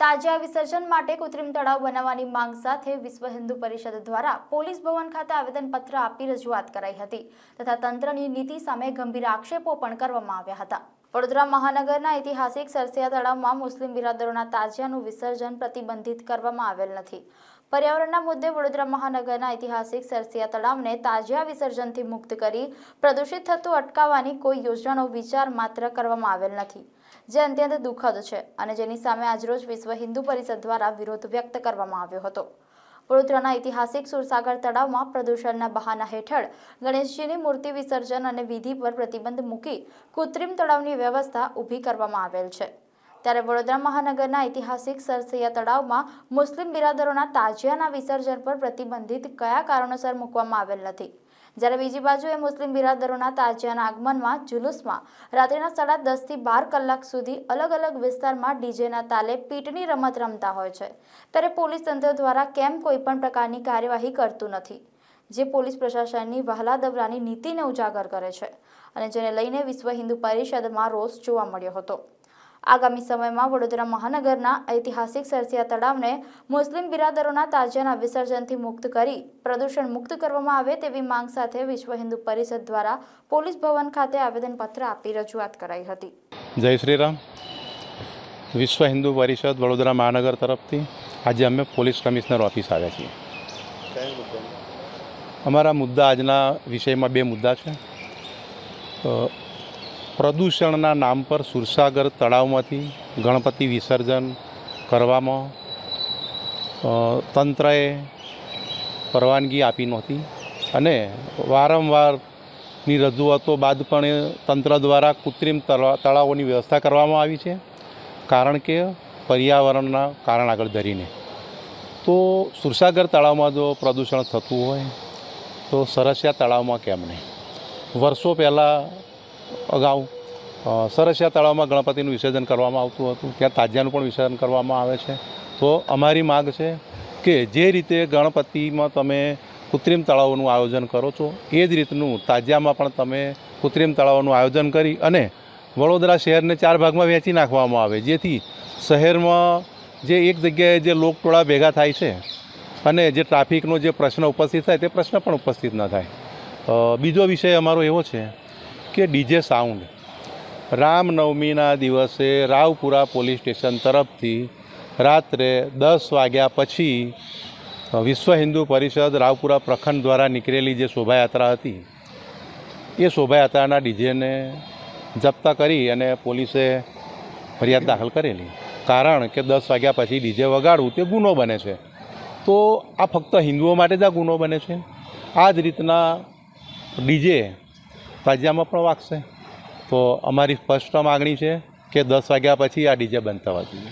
તાજિયા વિસર્જન માટે કૃત્રિમ તળાવ બનાવવાની માંગ સાથે વિશ્વ હિન્દુ પરિષદ દ્વારા પોલીસ ભવન ખાતે આવેદનપત્ર આપી રજૂઆત કરાઈ હતી તથા તંત્રની નીતિ સામે ગંભીર આક્ષેપો પણ કરવામાં આવ્યા હતા। વડોદરા મહાનગરના ઐતિહાસિક સરસિયા તળાવમાં મુસ્લિમ બિરાદરોના તાજિયાનું વિસર્જન પ્રતિબંધિત કરવામાં આવેલ નથી। पर्यावरणના મુદ્દે વડોદરા મહાનગરના ઐતિહાસિક સરસિયા તળાવને તાજિયા વિસર્જનથી મુક્ત કરી પ્રદૂષિત થતું અટકાવવાની કોઈ યોજનાનો વિચાર માત્ર કરવામાં આવેલ નથી, જે અત્યંત દુઃખદ છે અને જેની સામે આજરોજ વિશ્વ હિન્દુ પરિષદ દ્વારા વિરોધ વ્યક્ત કરવામાં આવ્યો હતો। વડોદરાના ઐતિહાસિક સુરસાગર તળાવમાં પ્રદૂષણના બહાના હેઠળ ગણેશજીની મૂર્તિ વિસર્જન અને વિધિ પર પ્રતિબંધ મૂકી કૃત્રિમ તળાવની વ્યવસ્થા ઊભી કરવામાં આવેલ છે। ત્યારે વડોદરા મહાનગરના ઐતિહાસિક સરસૈયા તળાવમાં મુસ્લિમ બિરાદરોના તાજિયાના વિસર્જન પર પ્રતિબંધિત કયા કારણોસર મૂકવામાં આવેલ નથી, જ્યારે બીજી બાજુએ મુસ્લિમ બિરાદરોના તાજિયાના આગમનમાં જુલુસમાં રાત્રિના 10:30 થી 12 કલાક સુધી અલગ અલગ વિસ્તારમાં ડીજેના તાલે પીટની રમત રમતા હોય છે, ત્યારે પોલીસ તંત્ર દ્વારા કેમ કોઈ પણ પ્રકારની કાર્યવાહી કરતું નથી, જે પોલીસ પ્રશાસનની વહાલાદવરાની નીતિને ઉજાગર કરે છે અને જેને લઈને વિશ્વ હિન્દુ પરિષદમાં રોષ જોવા મળ્યો હતો। આગામી સમયમાં વડોદરા મહાનગરના ઐતિહાસિક સરસિયા તળાવને મુસ્લિમ બિરાદરોના તાજિયાના વિસર્જનથી મુક્ત કરી પ્રદૂષણ મુક્ત કરવામાં આવે તેવી માંગ સાથે વિશ્વ હિન્દુ પરિષદ દ્વારા પોલીસ ભવન ખાતે આવેદનપત્ર આપી રજૂઆત કરાઈ હતી। જય શ્રી રામ। વિશ્વ હિન્દુ પરિષદ વડોદરા મહાનગર તરફથી આજે અમે પોલીસ કમિશનર ઓફિસ આવ્યા છીએ। અમારા મુદ્દા આજના વિષયમાં બે મુદ્દા છે। પ્રદૂષણના નામ પર સુરસાગર તળાવમાંથી ગણપતિ વિસર્જન કરવામાં તંત્રએ પરવાનગી આપી નહોતી અને વારંવારની રજૂઆતો બાદ પણ તંત્ર દ્વારા કૃત્રિમ તળાવોની વ્યવસ્થા કરવામાં આવી છે, કારણ કે પર્યાવરણના કારણ આગળ ધરીને। તો સુરસાગર તળાવમાં જો પ્રદૂષણ થતું હોય તો સરસિયા તળાવમાં કેમ નહીં? વર્ષો પહેલાં અગાઉ સરસિયા તળાવમાં ગણપતિનું વિસર્જન કરવામાં આવતું હતું, ત્યાં તાજિયાનું પણ વિસર્જન કરવામાં આવે છે। તો અમારી માગ છે કે જે રીતે ગણપતિમાં તમે કૃત્રિમ તળાવોનું આયોજન કરો છો એ જ રીતનું તાજિયામાં પણ તમે કૃત્રિમ તળાવોનું આયોજન કરી અને વડોદરા શહેરને 4 ભાગમાં વહેંચી નાખવામાં આવે, જેથી શહેરમાં જે એક જગ્યાએ જે લોકટોળા ભેગા થાય છે અને જે ટ્રાફિકનો જે પ્રશ્ન ઉપસ્થિત થાય તે પ્રશ્ન પણ ઉપસ્થિત ન થાય। બીજો વિષય અમારો એવો છે કે ડીજે સાઉન્ડ રામનવમીના દિવસે રાવપુરા પોલીસ સ્ટેશન તરફથી રાત્રે 10 વાગ્યા પછી વિશ્વ હિન્દુ પરિષદ રાવપુરા પ્રખંડ દ્વારા નીકળેલી જે શોભાયાત્રા હતી એ શોભાયાત્રાના ડીજેને જપ્ત કરી અને પોલીસે ફરિયાદ દાખલ કરેલી, કારણ કે 10 વાગ્યા પછી ડીજે વગાડવું તે ગુનો બને છે। તો આ ફક્ત હિન્દુઓ માટે જ આ ગુનો બને છે? આ જ રીતના ડીજે તાજિયામાં પણ વાગશે? તો અમારી સ્પષ્ટ માગણી છે કે 10 વાગ્યા પછી આ ડીજે બંધ થવા જોઈએ।